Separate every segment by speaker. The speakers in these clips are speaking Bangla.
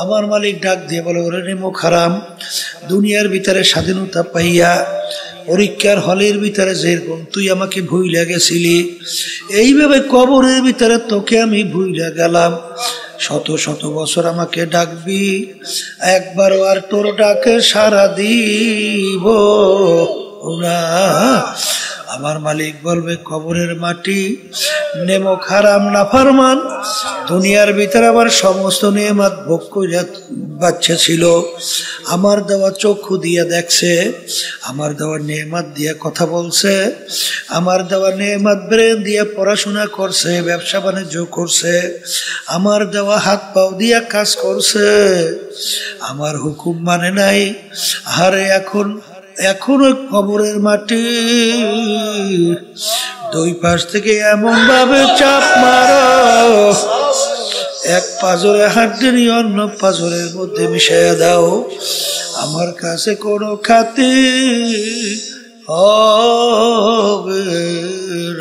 Speaker 1: আমার মালিক ডাক দিয়ে বলে, ওরে নেমুখ হারাম, দুনিয়ার ভিতরে স্বাধীনতা পাইয়া পরীক্ষার হলের ভিতরে যেরকম তুই আমাকে ভুইলা গেছিলি, এইভাবে কবরের ভিতরে তোকে আমি ভুইলা গেলাম। শত শত বছর আমাকে ডাকবি, একবারও আর তোর ডাকে সাড়া দিব না। আমার মালিক বলবে, কবরের মাটি নেমো খারাম নাফরমান, দুনিয়ার ভিতরে আবার সমস্ত নেয়ামত ভোগ করে বাচ্চা ছিল, আমার দেওয়া চক্ষু দিয়ে দেখছে, আমার দেওয়া নেয়ামত দিয়ে কথা বলছে, আমার দেওয়া নেয়ামত ব্রেন দিয়ে পড়াশোনা করছে, ব্যবসা বাণিজ্য করছে, আমার দেওয়া হাত পাও দিয়ে কাজ করছে, আমার হুকুম মানে নাই। আরে এখনো কবরের মাটি দুই পাশ থেকে এমন ভাবে চাপ মারো, এক পাজরে হাড্ডি অন্য পাজরের মধ্যে মিশাইয়া দাও, আমার কাছে কোনো খাতি হবে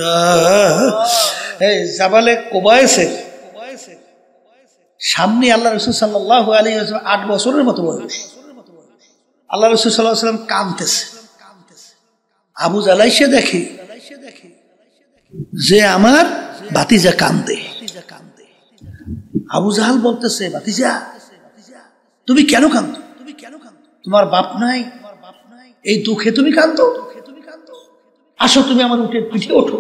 Speaker 1: না। এই জাবালে কোবায়েছে সামনে আল্লাহ রাসূল সাল্লাল্লাহু আলাইহি ওয়াসাল্লাম 8 বছরের মতো বয়স। আল্লাহ রাসূল সাল্লাল্লাহু আলাইহি ওয়াসাল্লাম কাঁদতেছে। আবু জাহল এসে দেখে যে আমার ভাতিজা কাঁদে। আবু জাহল বলতেছে, ভাতিজা তুমি কেন কাঁদো? তোমার বাপ নাই, এই দুঃখে তুমি কাঁদো? আসো তুমি আমার উটের পিঠে ওঠো,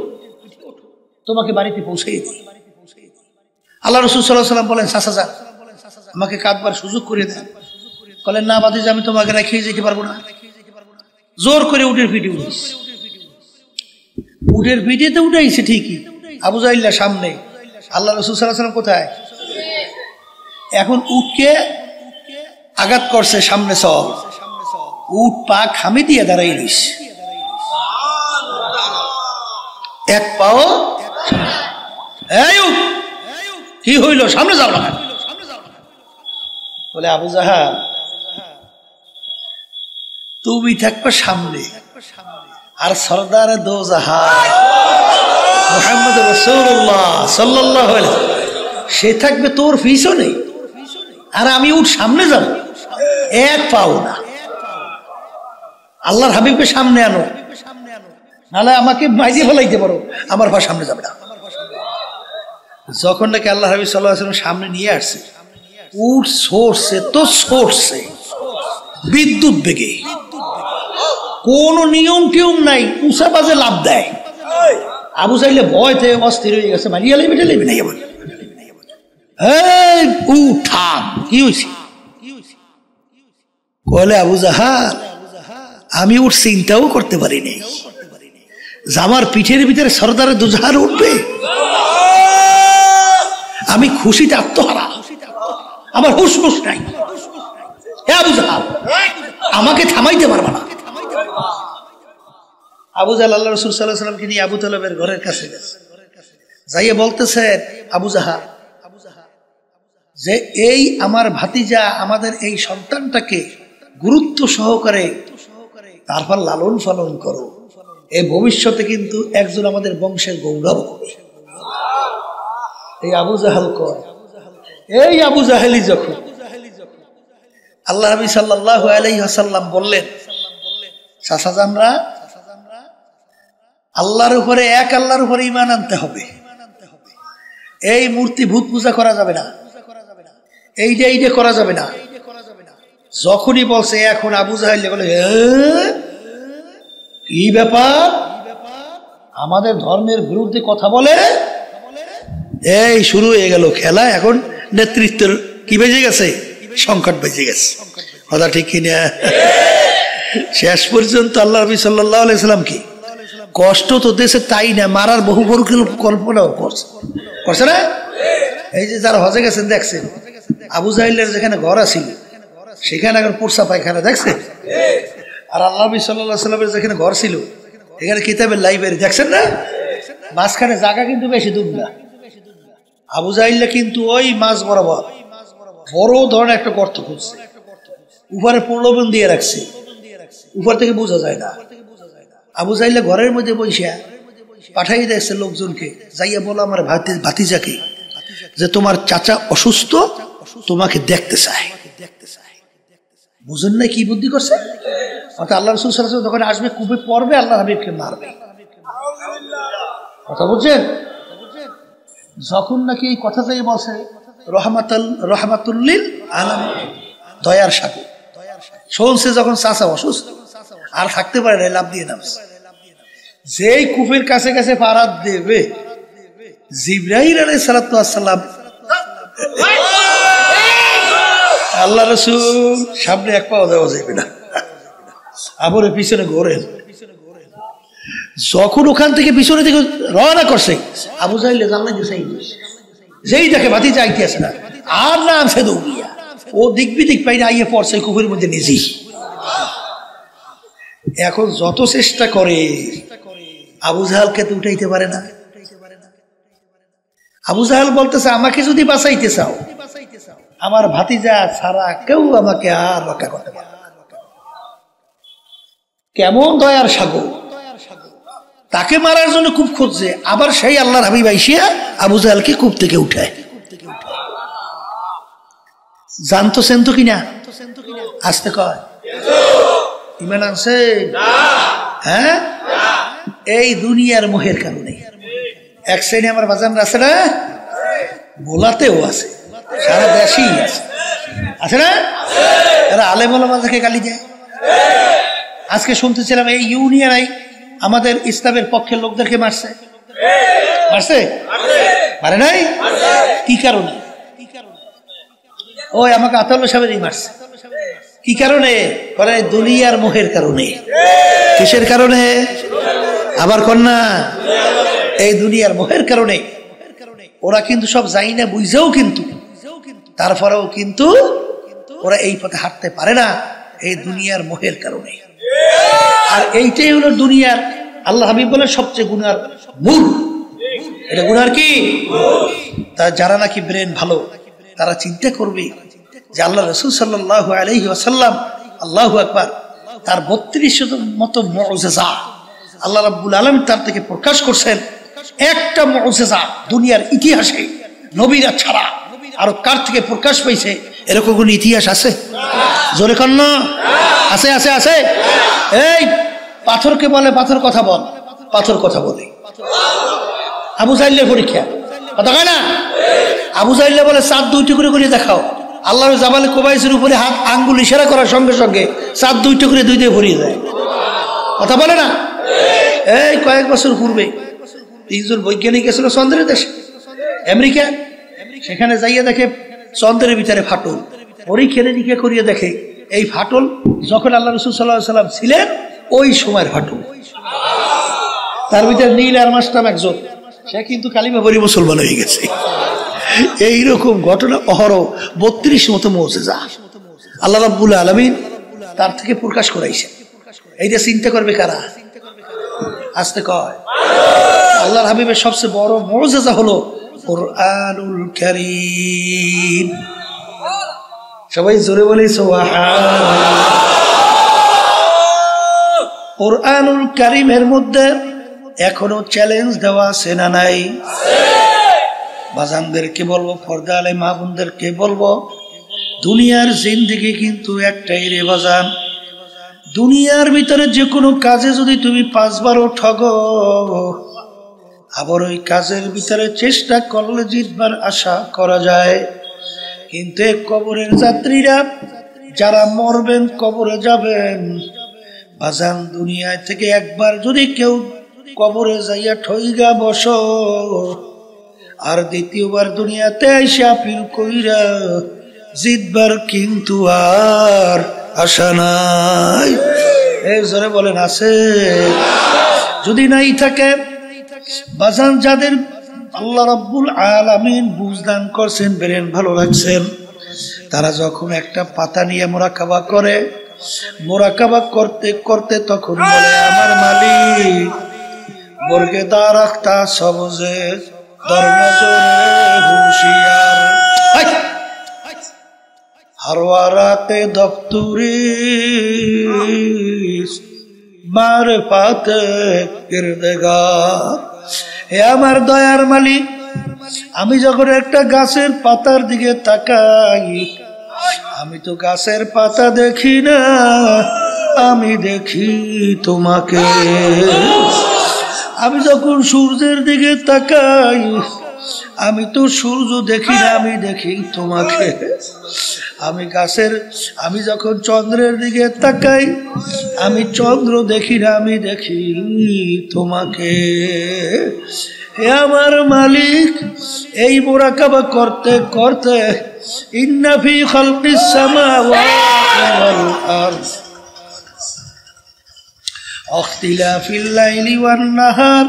Speaker 1: তোমাকে বাড়িতে পৌঁছাই দিই। আল্লাহ রাসূল সাল্লাল্লাহু আলাইহি ওয়াসাল্লাম বলেন, চাচা যান, আমাকে কাঁদবার সুযোগ করে দেন। বলেন, না ভাতিজা, আমি তোমাকে রেখে যেতে পারবো না। জোর করে উটের পিঠে উঠেছে। উটের পিঠেতে উঠাইছে ঠিকই, আবু জাহল সামনে, আল্লাহ রাসূল সাল্লাল্লাহু আলাইহি ওয়াসাল্লাম কোথায়? এখন উটকে আঘাত করছে সামনে, সব উট পা খামি দিয়ে দাঁড়াই রইছে, এক পাও। এই উট কি হইল, সামনে যাও না। বলে, আবু জাহল তুমি থাকবে সামনে, আর সরদারে দো জাহান মুহাম্মদ রাসূলুল্লাহ সাল্লাল্লাহু আলাইহি সে থাকবে তোর পিছনে, আর আমি উঠ সামনে যাব, এক পাও না। আল্লাহর হাবিবকে সামনে আনো, নাহলে আমাকে মাইজে ফেলাইতে পারো, আমার পা সামনে যাবে না। যখন নাকি আল্লাহ হাবিব সাল্লাল্লাহু আলাইহি ওয়াসাল্লাম সামনে নিয়ে আসছে, উঠ সরছে তো সরছে বিদ্যুৎ বেগে, কোন নিয়ম টিয়ম নাই, উষা বাজে লাভ দেয়। আবু জাহল ভয়তে অস্থির হয়ে গেছে, মারিয়া লেবে টেলেবে নাই। থাম, কি হয়েছে? বলে, আবু জাহল আমি ওর চিন্তাও করতে পারিনি যে আমার পিঠের ভিতরে সরদারে দো জাহান উঠবে। আমি খুশিতে আত্মহারা, আমার হুশ হুশ নাই। হে আবু জাহল, আমাকে থামাইতে পারবে না। আবু জাহল আল্লাহ রাসূল সাল্লাল্লাহু আলাইহি ওয়াসাল্লামকে নিয়ে আবু তালেবের ঘরের কাছে গেছে, যাইয়ে বলতেছে, আবু জাহল যে এই আমার ভাতিজা আমাদের এই সন্তানটাকে গুরুত্ব সহকারে তারপর লালন পালন করো, এই ভবিষ্যতে কিন্তু একজন আমাদের বংশের গৌরব হবে। এই আবু জাহল কর, এই আবু জাহেলি যখন আল্লাহ নবী সাল্লাল্লাহু আলাইহি ওয়াসাল্লাম বললেন, চাচা জানরা আল্লাহর উপরে, এক আল্লাহর উপরে ঈমান আনতে হবে। এই মূর্তি ভূত পূজা করা যাবে না, এইটা করা যাবে না। যখনই বলছে, এখন আবু জাহেল বলে, কি ব্যাপার, আমাদের ধর্মের বিরুদ্ধে কথা বলে? এই শুরু হয়ে গেল খেলা। এখন নেতৃত্বের কি বেজে গেছে, সংকট বেজে গেছে। কথা ঠিক কিনা? শেষ পর্যন্ত আল্লাহ নবী সাল্লাল্লাহু আলাইহি ওয়াসাল্লাম কি কষ্ট তো দেশে, তাই না মারার বহু কল্পনাও করছে না? এই যে যারা হজে গেছেন দেখছেন, আবু জাহেলের যেখানে ঘর আছিল সেখানে এখন পোরসা পায়খানা দেখছেন, আর আল্লাহ নবী সাল্লাল্লাহু আলাইহি ওয়াসাল্লামের যেখানে ঘর ছিল এখানে কিতাবের লাইব্রেরি দেখছেন না? মাঝখানে জায়গা কিন্তু বেশি দূর না। আবু জাহেল কিন্তু ওই মাঝ বরাবর বড় ধরনের একটা গর্ত খুঁজছে, উপরে প্রলোভন দিয়ে রাখছে, উপর থেকে বোঝা যায় না। আবু জাহেল ঘরের মধ্যে বসিয়া পাঠাই দিয়েছে লোকজনকে, যাইয়া বলো আমার ভাতিজাকে যে তোমার চাচা অসুস্থ, তোমাকে দেখতে চায়। বুঝেন না কি বুদ্ধি করছে? অর্থাৎ আল্লাহ রাসূল সাল্লাল্লাহু আলাইহি ওয়াসাল্লাম যখন আসবে কূপে পড়বে, আল্লাহ হাবিবকে মারবে। কথা বুঝছেন? যখন নাকি এই কথাটাই বলছে রহমাতুল্লিল আলামিন, দয়ার সাগর, শুনছে যখন চাচা অসুস্থ আর থাকতে পারে না, লাভ দিয়ে নামছে। যেই কূপের কাছে কাছে পারাত দেবে, জিবরাইল আলাইহিস সালাতু ওয়াস সালাম আল্লাহ রাসূল সামনে এক পাও দেওয়া যাবে না, আবার পিছনে ঘোরেন। যখন ওখান থেকে পিছনে থেকে রওনা করছে, আবু জাহেল জানলা দিছে, যেই দেখে ভাতি যাইতে আসে না, আর নামছে দৌড়িয়া। ও দিক বিদিক পাইনা আইয়ে পড়ছে কূপের মধ্যে নিজেই। এখন যত চেষ্টা করে আবু জাহেলকে তো উঠাইতে পারে না। আবু জাহেল বলতেছে, আমাকে যদি বাঁচাইতে চাও, আমার ভাতিজা ছাড়া কেউ আমাকে আর রক্ষা করতে পারে না। কেমন দয়ার সাগর, তাকে মারার জন্য কূপ খুঁজছে, আবার সেই আল্লাহর হাবিব আইসিয়া আবু জাহেলকে কূপ থেকে উঠায়। জানতো সেনতো কিনা? আসতে কয় ইমান আনছে? হ্যাঁ, এই দুনিয়ার মোহের কারণে। এক শ্রেণী আমার বাজান আছে না, বোলাতেও আছে, সারা দেশেই আছে না, এরা আলেম ওলামাদেরকে গালি দেয়। আজকে শুনতেছিলাম এই ইউনিয়ন আমাদের ইসলামের পক্ষের লোকদেরকে মারছে, মারছে, মারে নাই? কি কারণে? ওই আমাকে আতাউল্লাহ সাহেবেরই মারছে। কি কারণে? বলে দুনিয়ার মোহের কারণে। কিসের কারণে? আবার কন্যা, এই দুনিয়ার মোহের কারণে। ওরা কিন্তু সব যাই না বুঝেও, কিন্তু তারপরেও কিন্তু ওরা এই পথে হাঁটতে পারে না, এই দুনিয়ার মোহের কারণে। আর এইটাই হলো দুনিয়ার, আল্লাহ হাবিব বলে সবচেয়ে গুনার মূল। এটা গুনার কি? তা যারা নাকি ব্রেন ভালো, তারা চিন্তা করবে যে আল্লাহ রাসূল সাল্লাল্লাহু আলাইহি ওয়াসাল্লাম, আল্লাহু আকবার, তার 3200 মতো মুআজিজা আল্লাহ রাব্বুল আলামিন তার থেকে প্রকাশ করছেন। একটা মুআজিজা দুনিয়ার ইতিহাসে নবীরা ছাড়া আরো কার থেকে প্রকাশ পাইছে এরকম কোন ইতিহাস আছে? জোরে কর না, আছে আছে আছে। এই পাথরকে বলে পাথর কথা বল, পাথর কথা বলে। আবু জাহেলের পরীক্ষা, কথা কয় না? আবু জাহেল বলে চাঁদ 2 টুকরো করে দেখাও। আল্লাহ জাবালে কোবাইসের উপরে হাত আঙ্গুল ইশারা করার সঙ্গে সঙ্গে চাঁদ 2 টুকরে 2 দিয়ে ভরিয়ে যায়। কথা বলে না? এই কয়েক বছর পূর্বে 3 জন বৈজ্ঞানিক গেছিল চন্দ্রের দেশে, আমেরিকা। সেখানে যাইয়া দেখে চন্দ্রের ভিতরে ফাটল। পরীক্ষা নিরীক্ষা করিয়ে দেখে এই ফাটল যখন আল্লাহ রাসূল সাল্লাল্লাহু আলাইহি ওয়াসাল্লাম ছিলেন ওই সময়ের ফাটল। তার ভিতরে নীল আর্মস্ট্রং একজন, সে কিন্তু কালিমা পড়ে মুসলমান হয়ে গেছে। এইরকম ঘটনা অহরহ, 32 মতো মুআজিজা আল্লাহ রাব্বুল আলামিন তার থেকে প্রকাশ করাইছে। এইটা চিন্তা করবে কারা? আসতে কয় আল্লাহর হাবিবের সবচেয়ে বড় মুআজিজা হলো কুরআনুল কারীম। সবাই জোরে বলি সুবহানাল্লাহ। কুরআনুল কারীমের মধ্যে এখনো চ্যালেঞ্জ দেওয়া আছে না নাই? বাজানদেরকে বলবো, পর্দা আলে মা বোনদেরকে বলবো, দুনিয়ার জিন্দেগি কিন্তু একটাই রে বাজান। দুনিয়ার ভিতরে যে কোনো কাজে যদি তুমি 5 বারও ঠগো, আবার ওই কাজের ভিতরে চেষ্টা করলে জিতবার আশা করা যায়। কিন্তু কবরের যাত্রীরা যারা মরবেন, কবরে যাবেন, বাজান দুনিয়া থেকে একবার যদি কেউ কবরে যাইয়া ঠইগা বসো, আর দ্বিতীয়বার দুনিয়াতে আইসা আপিল কইরা জিতবার কিন্তু আর আশা নাই। এই জোরে বলেন আছে? যদি নাই থাকে বাজান, যাদের আল্লাহ রাব্বুল আলামিন বুঝদান করছেন, ব্রেন ভালো রাখছেন, তারা যখন একটা পাতা নিয়ে মোরাকাবা করে, মোরাকাবা করতে করতে তখন বলে, আমার মালিক বর্গে দারাখতা সবজে দরনজরে হুশিয়ার, হারওয়ারাতে দফতুরি মারফাতে কিরদেগার। হে আমার দয়ার মালিক, আমি যখন একটা গাছের পাতার দিকে তাকাই, আমি তো গাছের পাতা দেখি না, আমি দেখি তোমাকে। আমি যখন সূর্যের দিকে তাকাই, আমি তো সূর্য দেখি না, আমি দেখি তোমাকে। আমি যখন চন্দ্রের দিকে তাকাই, আমি চন্দ্র দেখি না, আমি দেখি তোমাকে। হে আমার মালিক, এই মুরাকাবা করতে করতে ইন্না ফি খালকিস সামাওয়াতি ওয়াল আরদ ইখতিলাফিল লাইলি ওয়ান নাহার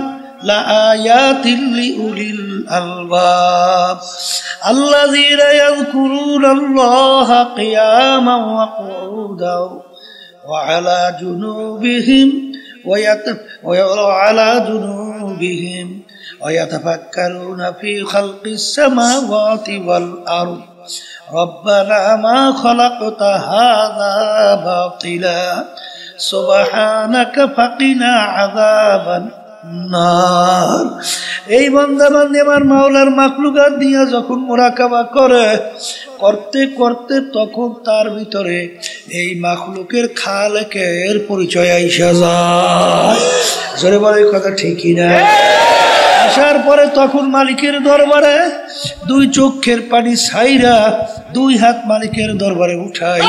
Speaker 1: লাআয়াতিন লিউলিল আলবাব আল্লাযীনা ইয়াযকুরুনাল্লাহা কিয়ামান ওয়া qu'udan ওয়া আলা জুনুবিহিম وعلى جنوبهم ويتفكرون في خلق السماوات والأرض ربنا ما خلقت هذا باطلا سبحانك فقنا عذاب النار। এই বান্দা বান্দী আমার মাওলার মাখলুকাত নিয়ে যখন মুরাকাবা করে করতে করতে তখন তার ভিতরে এই মাখলুকের খালেকের পরিচয় আইসা যায়। জোরে বলে কথা ঠিকই না? আসার পরে তখন মালিকের দরবারে দুই চোখের পানি ছাইরা দুই হাত মালিকের দরবারে উঠাই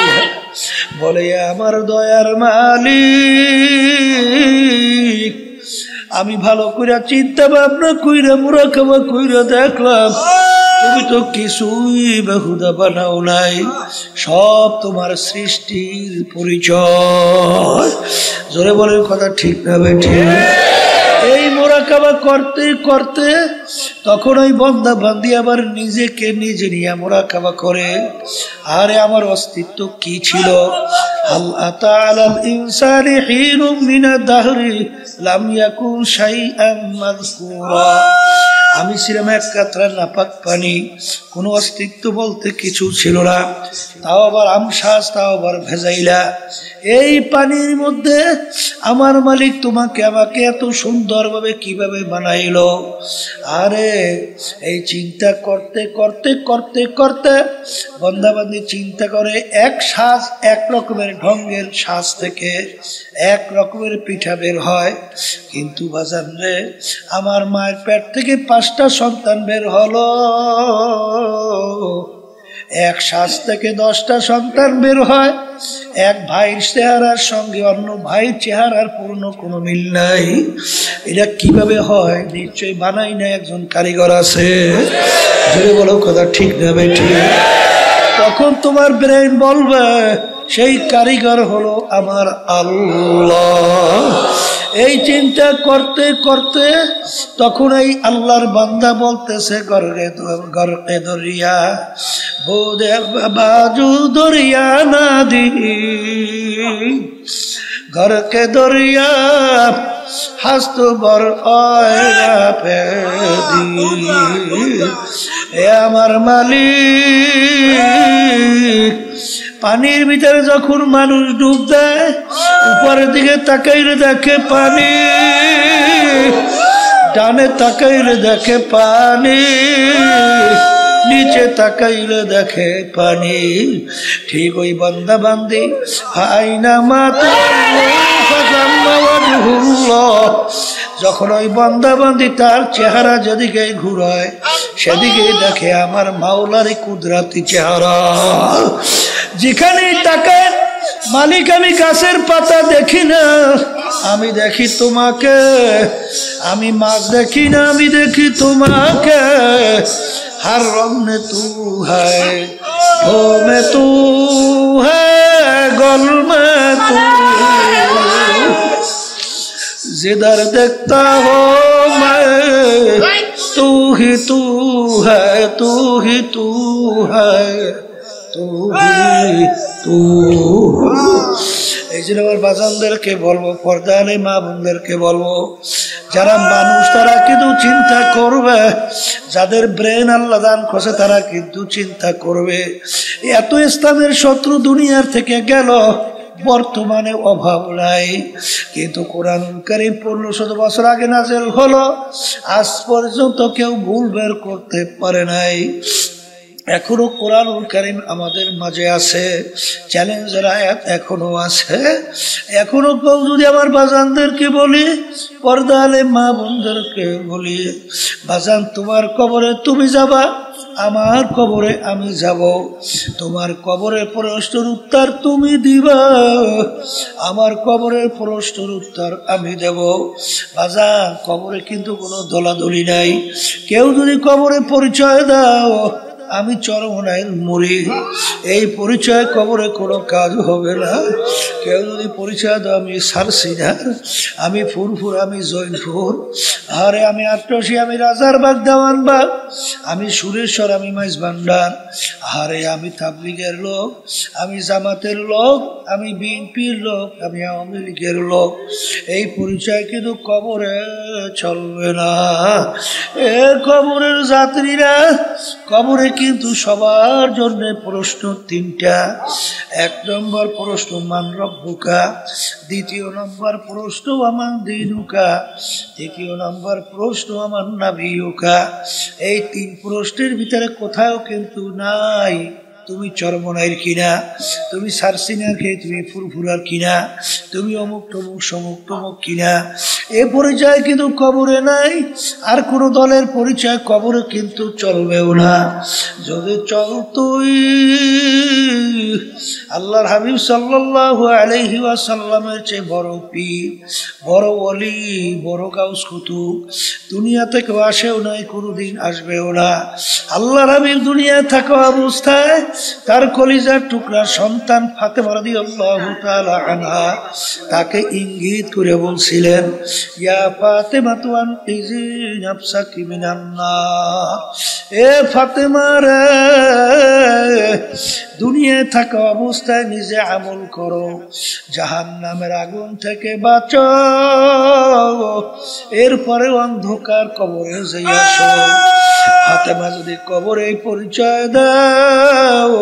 Speaker 1: বলে, আমার দয়ার মালিক, আমি ভালো করে চিন্তা ভাবনা কইরা মুরাকাবা কইরা দেখলাম তুমি তো কিছুই বেহুদা বানাও নাই, সব তোমার সৃষ্টির পরিচয়। জোরে বলে কথা ঠিক না বেঠি? এই মুরাকাবা করতে করতে তখন ওই বান্দা বান্দি আবার নিজেকে নিজে নিয়ে মুরাকাবা করে, আরে আমার অস্তিত্ব কি ছিল? হাল আতা আলাল ইনসানি হিনুম মিনাদ দাহরি লাম ইয়াকুন শাইআন মাযকুরা। আমি ছিলাম এক কাতরা নাপাক পানি, কোনো অস্তিত্ব বলতে কিছু ছিল না, তাও আবার আমশ্বাস, তাও আবার ভেজাইলা। এই পানির মধ্যে আমার মালিক তোমাকে আমাকে এত সুন্দরভাবে কিভাবে বানাইলো? আরে এই চিন্তা করতে করতে করতে করতে বন্দাবান্দি চিন্তা করে, এক শ্বাস এক রকমের ঢঙ্গের শ্বাস থেকে এক রকমের পিঠা বের হয়, কিন্তু বাজান রে, আমার মায়ের পেট থেকে 5টা সন্তান বের হলো, এক শ্বাস থেকে 10টা সন্তান বের হয়। এক ভাইয়ের চেহারার সঙ্গে অন্য ভাইয়ের চেহারার পূর্ণ কোনো মিল নাই। এটা কিভাবে হয়? নিশ্চয়ই বানাই না, একজন কারিগর আছে। জোরে বলো কথা ঠিক না বেঠি? তখন তোমার ব্রেন বলবে সেই কারিগর হলো আমার আল্লাহ। এই চিন্তা করতে করতে তখন এই আল্লাহর বান্দা বলতেছে, গরকে দরিয়া বোদে বাজু দরিয়া না দি, গরকে দরিয়া হাস্ত বর পেদি। এ আমার মালিক, পানির ভিতরে যখন মানুষ ডুব দেয়, উপরের দিকে তাকাইলে দেখে পানি, ডানে তাকাইলে দেখে পানি, নিচে তাকাইলে দেখে পানি। ঠিক ওই বান্দা বান্দি আইনা মাতা যখন ওই বান্দা বান্দি তার চেহারা যেদিকে ঘুরায় সেদিকে দেখে আমার মাওলার কুদরতি চেহারা। যেখানে তাকায় মালিক, আমি গাছের পাতা দেখি না, আমি দেখি তোমাকে। আমি মাছ দেখি না, আমি দেখি তোমাকে। हर रंग में तू है, हो में तू है, गल में तू, जिधर देखता हो मैं तू ही तू है, तू ही तू है, तू ही तू। এই জন্য আমার বাজানদেরকে বলবো, পর্দালে মা বোনদেরকে বলবো, যারা মানুষ তারা কিন্তু চিন্তা করবে, যাদের ব্রেন আল্লাহ দান করছে তারা কিন্তু চিন্তা করবে। এত ইসলামের শত্রু দুনিয়ার থেকে গেল, বর্তমানে অভাব নাই, কিন্তু কোরআনুল কারীম 1500 বছর আগে নাযিল হলো, আজ পর্যন্ত কেউ ভুল বের করতে পারে নাই। এখনো কোরআনুল কারীম আমাদের মাঝে আছে, চ্যালেঞ্জের আয়াত এখনো আছে। এখনো কেউ যদি আমার বাজানদেরকে বলি, পর্দা আলে মা বোনদেরকে বলি, বাজান তোমার কবরে তুমি যাবা, আমার কবরে আমি যাব, তোমার কবরের প্রশ্নের উত্তর তুমি দিবা, আমার কবরের প্রশ্নের উত্তর আমি দেব। বাজান কবরে কিন্তু কোনো দলাদলি নাই। কেউ যদি কবরে পরিচয় দাও আমি চরমনাইল মরি, এই পরিচয় কবরে কোনো কাজ হবে না। কেউ যদি পরিচয় দাও আমি সারসিনার, আমি ফুরফুর, আমি জৈনপুর, আরে আমি আট্টসি, আমি রাজারবাগ, দেওয়ানবাগ, আমি সুরেশ্বর, আমি মাইজ ভান্ডার, আরে আমি তাবলিগের লোক, আমি জামাতের লোক, আমি বিএনপির লোক, আমি আওয়ামী লীগের লোক, এই পরিচয় কিন্তু কবরে চলবে না। এ কবরের যাত্রীরা, কবরে কিন্তু সবার জন্য প্রশ্ন তিনটা। 1 নম্বর প্রশ্ন মান রব্বুকা, 2 নম্বর প্রশ্ন আমান দীনুকা, 3 নম্বর প্রশ্ন আমান নাবিয়ুকা। এই 3 প্রশ্নের ভিতরে কোথাও কিন্তু নাই তুমি চরমনাইর কিনা, তুমি সারসিনার কে, তুমি ফুরফুরার কিনা, তুমি অমুক টমুক সমুক টমুক কিনা, এ পরিচয় কিন্তু কবরে নাই। আর কোন দলের পরিচয় কবরে কিন্তু চলবেও না। যদি চলতই আল্লাহর হাবিব সাল্লাল্লাহু আলাইহি ওয়াসাল্লামের চেয়ে বড় পীর, বড় ওলি, বড় গাউস কুতুব দুনিয়া থেকে আসেও নাই, কোনোদিন আসবেও না। আল্লাহর হাবিব দুনিয়ায় থাকা অবস্থায় তার কলিজার টুকরা সন্তান ফাতেমা রাদিয়াল্লাহু তাআলা আনহা তাকে ইঙ্গিত করে বলছিলেন, ইয়া ফাতেমা তু আনকিজি নাফসাকি মিনান নার, এ ফাতেমা রে, দুনিয়ায় থাকা অবস্থায় নিজে আমল করো, জাহান্নামের আগুন থেকে বাঁচো, এরপরে অন্ধকার কবরে যেই আসো। ফাতেমা যদি কবরে পরিচয় দাও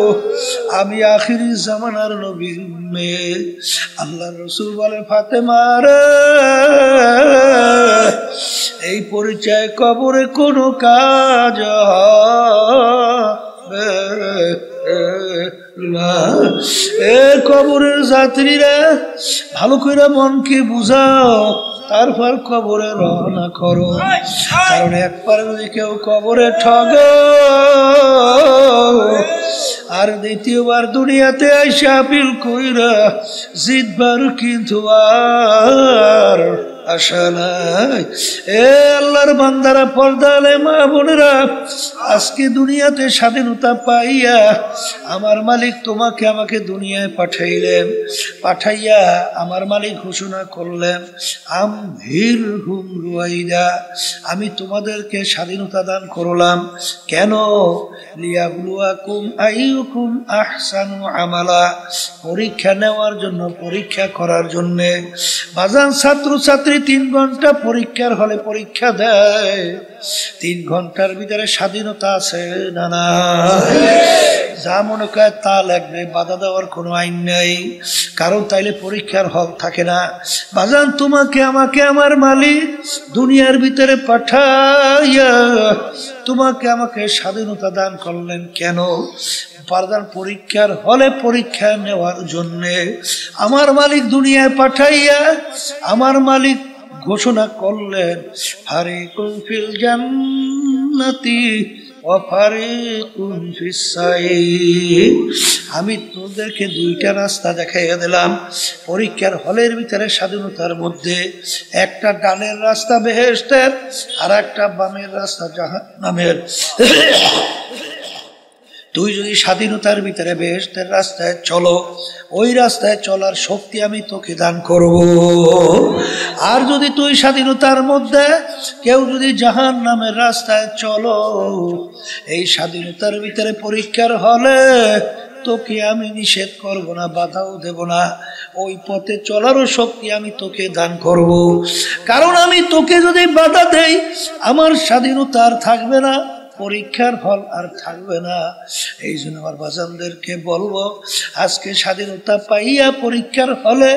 Speaker 1: আমি আখিরি জামানার নবীর মেয়ে, আল্লাহর রাসূল বলে ফাতেমা রে, এই পরিচয় কবরে কোনো কাজ হবে না। এ কবরের যাত্রীরা ভালো করে মনকে বুঝাও, তারপর কবরে রওনা করো। কারণ একবার যদি কেউ কবরে ঠগো আর দ্বিতীয়বার দুনিয়াতে আইসা আপিল কইরা জিতবার কিন্তু আর আশা নাই। এ আল্লাহর বান্দারা, পর্দা আলে মা বোনেরা, আজকে দুনিয়াতে স্বাধীনতা পাইয়া আমার মালিক তোমাকে আমাকে দুনিয়ায় পাঠাইলেন, পাঠাইয়া আমার মালিক ঘোষণা করলেন আমহিরহুম রুয়াইদা, আমি তোমাদেরকে স্বাধীনতা দান করলাম। কেন? লিয়াবলুয়াকুম আইয়ুকুম আহসানু আমালা, পরীক্ষা নেওয়ার জন্য, পরীক্ষা করার জন্য। বাজান ছাত্র ছাত্রী 3 ঘন্টা পরীক্ষার হলে পরীক্ষা দেয়, 3 ঘন্টার ভিতরে স্বাধীনতা আছে না না? যা মনে করে তা লাগবে, বাধা দেওয়ার কোনো আইন নেই, কারণ তাইলে পরীক্ষার হল থাকে না। বাজান তোমাকে আমাকে আমার মালিক দুনিয়ার ভিতরে পাঠাইয়া তোমাকে আমাকে স্বাধীনতা দান করলেন কেন? বাজান পরীক্ষার হলে পরীক্ষা নেওয়ার জন্যে। আমার মালিক দুনিয়ায় পাঠাইয়া আমার মালিক ঘোষণা করলেন ফারিকুন ফিল জান্নাতি ওয়া ফারিকুন ফিস সাইর, আমি তোদেরকে 2টা রাস্তা দেখাইয়া দিলাম পরীক্ষার হলের ভিতরে স্বাধীনতার মধ্যে। একটা ডানের রাস্তা বেহেশতের, আর একটা বামের রাস্তা জাহান্নামের। তুই যদি স্বাধীনতার ভিতরে বেহেশতের রাস্তায় চলো, ওই রাস্তায় চলার শক্তি আমি তোকে দান করব। আর যদি তুই স্বাধীনতার মধ্যে কেউ যদি জাহান্নামের রাস্তায় চলো, এই স্বাধীনতার ভিতরে পরীক্ষার হলে তোকে আমি নিষেধ করব না, বাধাও দেব না, ওই পথে চলারও শক্তি আমি তোকে দান করব। কারণ আমি তোকে যদি বাধা দেই আমার স্বাধীনতা আর থাকবে না, পরীক্ষার হল আর থাকবে না। এই জন্য আমার বাজানদেরকে বলবো, আজকে স্বাধীনতা পাইয়া পরীক্ষার হলে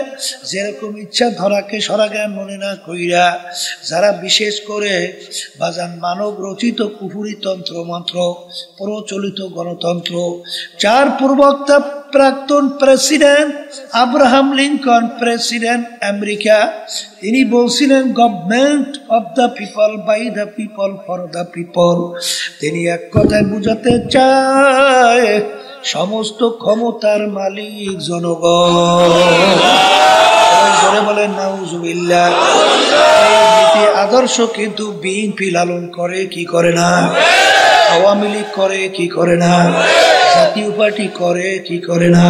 Speaker 1: যেরকম ইচ্ছা ধরাকে সরাজ্ঞান মনে না কইরা, যারা বিশেষ করে বাজান মানব রচিত কুফুরি তন্ত্র মন্ত্র প্রচলিত গণতন্ত্র, যার প্রবক্তা প্রাক্তন president Abraham Lincoln, president America, তিনি বলছিলেন government of the people, by the people, for the people. তিনি এক কথায় বুঝাতে চায় সমস্ত ক্ষমতার মালিক জনগণ। বলেন নাউজুবিল্লাহ। এই আদর্শ কিন্তু বিএনপি লালন করে কি করে না, আওয়ামী লীগ করে কি করে না, জাতীয় পার্টি করে কি করে না।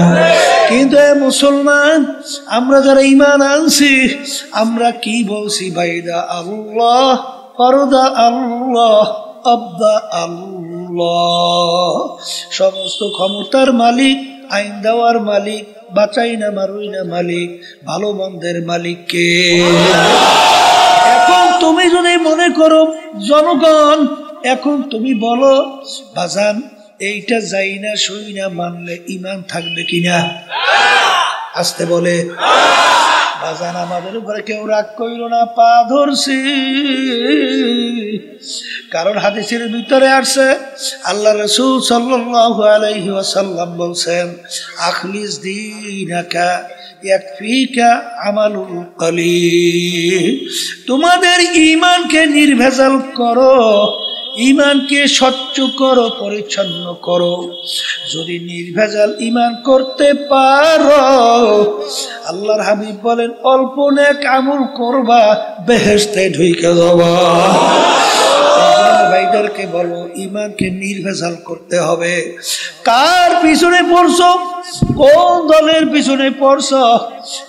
Speaker 1: কিন্তু মুসলমান আমরা যারা ঈমান আনছি, আমরা কি বলছি? বাইদা আল্লাহ, পরদা আল্লাহ, আব্দা আল্লাহ। সমস্ত ক্ষমতার মালিক, আইন দেওয়ার মালিক, বাঁচাই না মারুই না মালিক, ভালো মন্দের মালিক কে? এখন তুমি যদি মনে করো জনগণ, এখন তুমি বলো বাজান এইটা যাই না সই না মানলে ইমান থাকবে কিনা? আসতে বলে বাজান আমাদের উপরে কেউ রাগ কইল না, পা ধরছি। কারণ হাদিসের ভিতরে আসছে আল্লাহ রাসূল সাল্লাল্লাহু আলাইহি ওয়াসাল্লাম বলছেন, আখলিস দীনাকা ইয়াকফিকা আমালুল কলিল। তোমাদের ঈমানকে নির্ভেজাল করো, ঈমানকে স্বচ্ছ করো, পরিচ্ছন্ন করো। যদি নির্ভেজাল ঈমান করতে পারো, আল্লাহর হাবিব বলেন অল্প নেক আমল করবা, বেহেশতে ঢুকে যাবা। ভাইদেরকে বলো ঈমানকে নির্ভেজাল করতে হবে। কার পিছনে পড়ছো? কোন দলের পিছনে পড়ছো?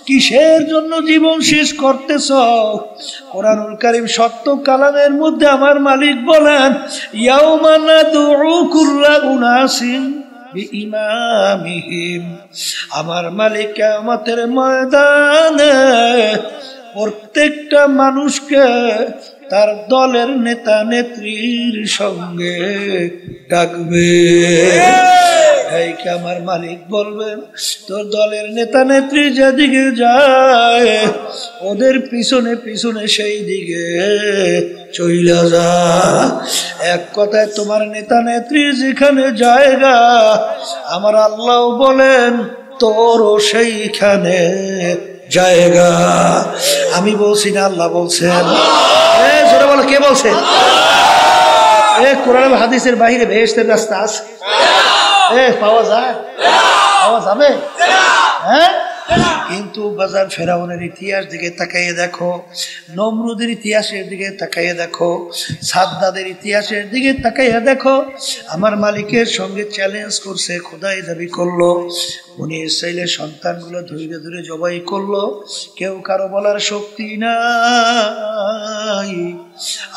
Speaker 1: কিসের জন্য জীবন শেষ করতেছ? কোরআনুল কারীম সত্য কালামের মধ্যে আমার মালিক বলেন, ইয়াউমা নাদউ কুল্লা উনাসিন বিইমামিহিম। আমার মালিক কিয়ামতের ময়দানে প্রত্যেকটা মানুষকে তার দলের নেতা নেত্রীর সঙ্গে ডাকবে। আমার মালিক বলবেন, তোর দলের নেতা নেত্রী যেদিকে যায় ওদের পিছনে পিছনে সেই দিকে চইলা যা। এক কথায় তোমার নেতা নেত্রী যেখানে জায়গা, আমার আল্লাহ বলেন তোরও সেইখানে জায়গা। আমি বলছি না, আল্লাহ বলছেন। জোরে বলো, কে বলছে? কোরআন হাদিসের বাহিরে বেহেশতের রাস্তা আছে? পাওয়া যায়? পাওয়া যাবে? হ্যাঁ। কিন্তু বাজার ফেরাউনের ইতিহাস দিকে তাকাইয়ে দেখো, নমরুদের ইতিহাসের দিকে তাকাইয়ে দেখো, সাদ্দাদের ইতিহাসের দিকে তাকাইয়ে দেখো। আমার মালিকের সঙ্গে চ্যালেঞ্জ করছে, খোদাই দাবি করলো, উনি ইসরাইলের সন্তানগুলো ধীরে ধীরে জবাই করলো, কেউ কারো বলার শক্তি নাই।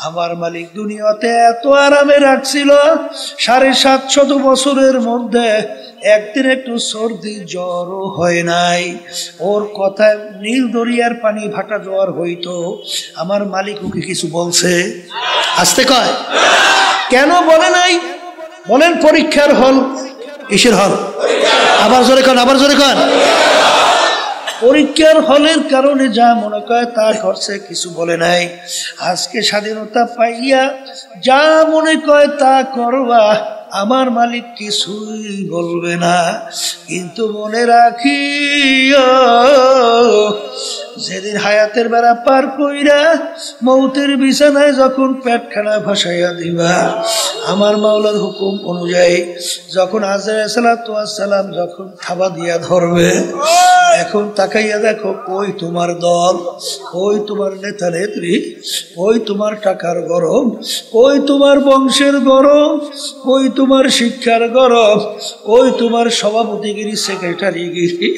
Speaker 1: আমার মালিক দুনিয়াতে এত আরামে রাখছিল, ৭৫০ বছরের মধ্যে একদিন একটু সর্দি জ্বরও হয় নাই। ওর কথায় নীল দরিয়ার পানি ভাটা জ্বর হইতো। আমার মালিক ওকে কিছু বলছে? আসতে কয় কেন বলে নাই? বলেন পরীক্ষার হল। কিসের হল? আবার জোরে কন, আবার জোরে কন। পরীক্ষার হলের কারণে যা মনে করে তা করছে, কিছু বলে নাই। আজকে স্বাধীনতা পাইয়া যা মনে করে তা করবা, আমার মালিক কিছুই বলবে না। কিন্তু মনে রাখিও, যেদিন হায়াতের বেড়া পার কইরা মৌতের বিছানায় যখন পেটখানা ভাসাইয়া দিবা, আমার মাওলার হুকুম অনুযায়ী যখন আজরাইল আলাইহিস সালাম যখন থাবা দিয়া ধরবে, এখন তাকাইয়া দেখো কই তোমার দল, কই তোমার নেতা নেত্রী, কই তোমার টাকার গরম, কই তোমার বংশের গরম, কই তোমার শিক্ষার গরম, কই তোমার সভাপতিগিরি, সেক্রেটারিগিরি,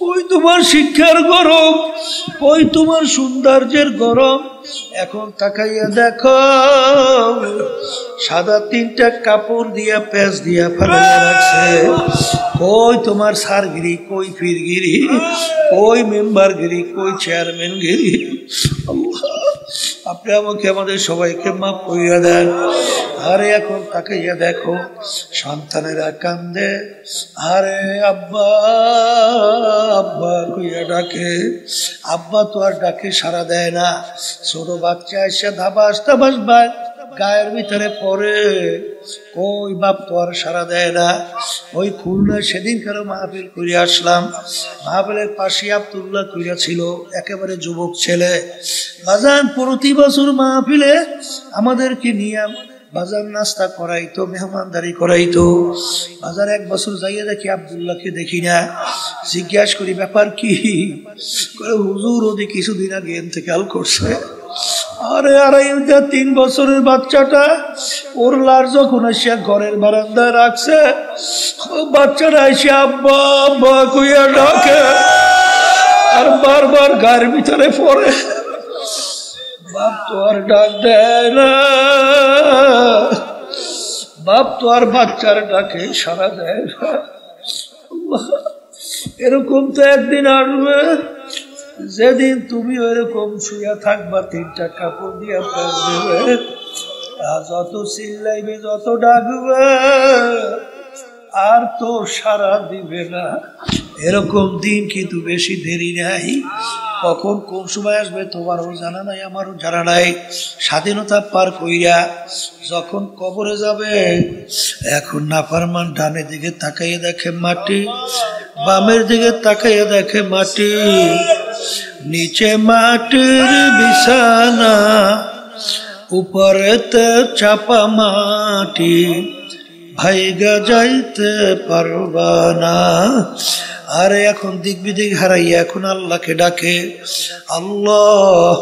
Speaker 1: কই তোমার শিক্ষার গরম, কই তোমার সৌন্দর্যের গরম। এখন তাকাইয়া দেখো, সাদা 3টা কাপড় দিয়া পেঁচ দিয়া ফেলাইয়া রাখছে। কই তোমার সারগিরি, কই পীরগিরি, কই মেম্বারগিরি, কই চেয়ারম্যানগিরি। আপনি আমাকে আমাদের সবাইকে মাফ করিয়া দেন। আরে এখন তাকে দেখো, সন্তানেরা কান্দে, আরে আব্বা আব্বা কইয়া ডাকে, আব্বা তো আর ডাকে সাড়া দেয় না। ছোট বাচ্চা এসে ধাবাস ধাবাস গায়ের ভিতরে পড়ে, ওই বাপ তো আর সাড়া দেয় না। ওই খুলনা সেদিন কারো মাহফিল করিয়া আসলাম, মাহফিলের পাশে আব্দুল্লাহ কইয়া ছিল, একেবারে যুবক ছেলে। বাজান প্রতি বছর মাহফিলে আমাদেরকে নিয়ে বাজার নাস্তা করাইতো, মেহমানদারি করাইতো। বাজার এক বছর যাইয়া দেখি আব্দুল্লাহকে দেখি না। জিজ্ঞাসা করি ব্যাপার কি? হুজুর ওদি কিছুদিন আগে ইন্তেকাল করছে। আরে 3 বছরের বাচ্চাটা ওর লার যখন আসিয়া ঘরের বারান্দায় রাখছে, বাচ্চাটা এসে আব্বা আব্বা কইয়া ডাকে আর বারবার গায়ের ভিতরে পড়ে। বাপ তো আর ডাক দেয় না, বাপ তো আর বাচ্চার ডাকে সাড়া দেয় না। এরকম তো একদিন আসবে যেদিন তুমি ওইরকম শুয়া থাকবা, 3টা কাপড় দিয়া পেয়ে দেবে, যত চিল্লাইবে যত ডাকবে আর তো সারা দিবে না। এরকম দিন কিন্তু বেশি দেরি নাই। কখন কোন সময় আসবে তোমারও জানা নাই, আমারও জানা নাই। স্বাধীনতা পার কইরা যখন কবরে যাবে, এখন নাফরমান ডানে দিকে তাকাইয়া দেখে মাটি, বামের দিকে তাকাইয়া দেখে মাটি, নিচে মাটির বিছানা, উপরেতে চাপা মাটি, ভাইগা যাইতে পারবা না। আরে এখন দিক বিদিক হারাইয়া এখন আল্লাহকে ডাকে, আল্লাহ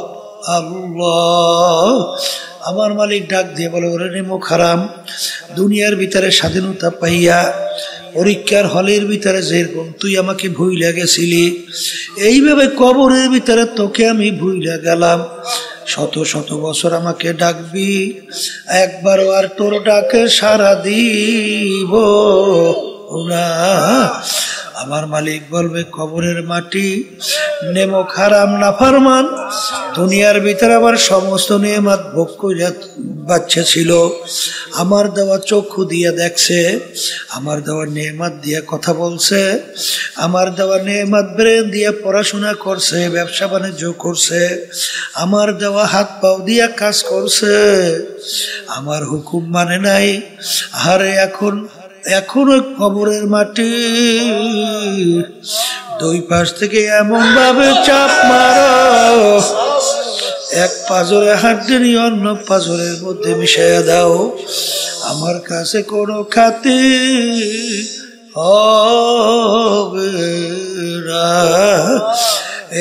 Speaker 1: আল্লাহ। আমার মালিক ডাক দিয়ে বলে, ওরে নেমো খারাম, দুনিয়ার ভিতরে স্বাধীনতা পাইয়া পরীক্ষার হলের ভিতরে যেরকম তুই আমাকে ভুইলা গেছিলি, এইভাবে কবরের ভিতরে তোকে আমি ভুইলা গেলাম। শত শত বছর আমাকে ডাকবি, একবারও আর তোর ডাকে সাড়া দিব না। আমার মালিক বলবে, কবরের মাটি নেমো খারাম নাফরমান, দুনিয়ার ভিতরে আমার সমস্ত নেয়ামত ভোগ কইরা বাচ্চা ছিল, আমার দেওয়া চক্ষু দিয়া দেখছে, আমার দেওয়া নেয়ামত দিয়া কথা বলছে, আমার দেওয়া নেয়ামত ব্রেন দিয়া পড়াশোনা করছে, ব্যবসা বাণিজ্য করছে, আমার দেওয়া হাত পাও দিয়া কাজ করছে, আমার হুকুম মানে নাই। আরে এখনো কবরের মাটি 2 পাশ থেকে এমন ভাবে চাপ মারো, এক পাজরে হাড্ডি অন্য পাজরের মধ্যে মিশাইয়া দাও, আমার কাছে কোনো খাতির হবে না।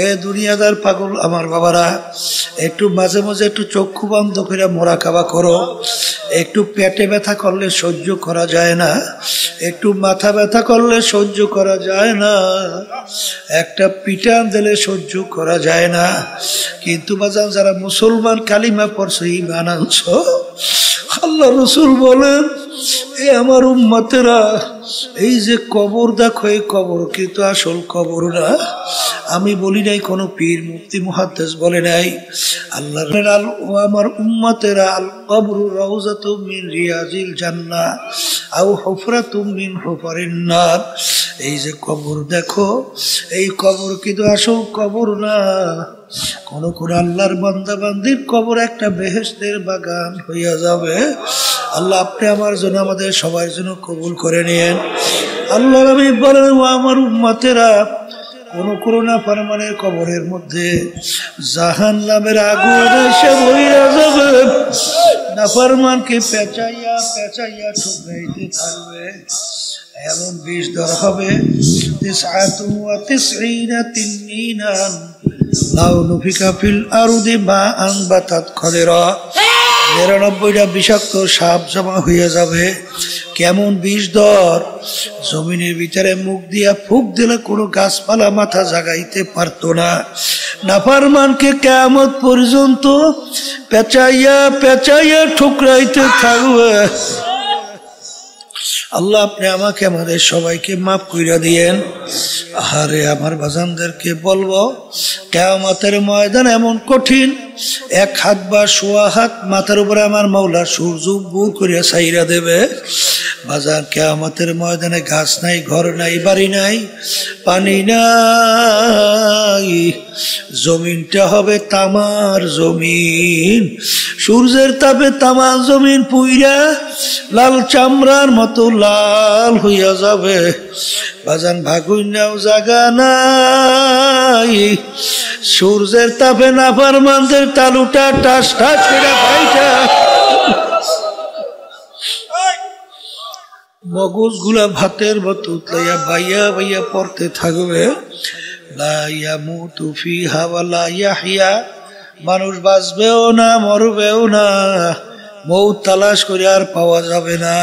Speaker 1: এ দুনিয়াদার পাগল আমার বাবারা, একটু মাঝে মাঝে একটু চক্ষু বন্ধ করে মোরাকাবা করো। একটু পেটে ব্যথা করলে সহ্য করা যায় না, একটু মাথা ব্যথা করলে সহ্য করা যায় না, একটা পিটান দিলে সহ্য করা যায় না। কিন্তু বাজান যারা মুসলমান কালিমা পড়ছে, ঈমান আনছো, আল্লাহ রসুল বলেন, এ আমার উম্মতেরা, এই যে কবর দেখো, এই কবর কিন্তু আসল কবর না। আমি বলি নাই, কোনো পীর মুফতি মুহাদ্দিস বলে নাই। আল্লাহ ও আমার উম্মতেরা, আল কবরু রাউযাতুম মিন রিয়াজিল জান্নাহ আও হুফরাতুম মিন হুফারিন নার। এই যে কবর দেখো, এই কবর কিন্তু আসল কবর না। কোন কোন আল্লাহর বান্দা বান্দির কবর একটা বেহেশতের বাগান হইয়া যাবে। আল্লাহ আপনি আমার জন্য, আমাদের সবার জন্য কবুল করে নিয়েন। আল্লাহ নবী বলেন, ও আমার উম্মতেরা, কোন করোনা ফরমানের কবরের মধ্যে জাহান্নামের আগুন এসে বইয়া যাবে, নাফরমানকে পেঁচাইয়া পেঁচাইয়া ঠুকরাইতে থাকবে। এমন বিষ দর হবে, 99 তিন্নিনান লাউ নুফিকা ফিল আরদি মা আনবাতাত খদেরা। 99টা বিষাক্ত সাপ জমা হইয়া যাবে। কেমন বিষ দর, জমিনের ভিতরে মুখ দিয়া ফুক দিলে কোনো গাছপালা মাথা জাগাইতে পারতো না। নাফরমানকে কিয়ামত পর্যন্ত পেঁচাইয়া পেঁচাইয়া ঠুকরাইতে থাকবে। আল্লাহ আপনি আমাকে আমাদের সবাইকে মাফ কইরা দিয়েন। আরে আমার বাজানদেরকে বলবো, কিয়ামতের ময়দান এমন কঠিন, এক হাত বা সোয়া হাত মাথার উপরে আমার মাওলা সূর্য বুর করিয়া ছাইরা দেবে। বাজার কিয়ামতের ময়দানে গাছ নাই, ঘর নাই, বাড়ি নাই, পানি নাই, জমিনটা হবে তামার জমিন। সূর্যের তাপে তামার জমিন পুইরা লাল চামড়ার মতো লাল হইয়া যাবে। বাজান ভাগুইনাও জাগা নাই, সূর্যের তাপে নাফরমানদের তালুটা টাস টাস করে ভাইটা মগজ গুলা ভাতের মতো উতলাইয়া বাইয়া বাইয়া পড়তে থাকবে। লা ইয়ামুতু ফিহা ওয়া লা ইয়াহইয়া, মানুষ বাঁচবেও না মরবেও না, মৌত তালাশ করে আর পাওয়া যাবে না।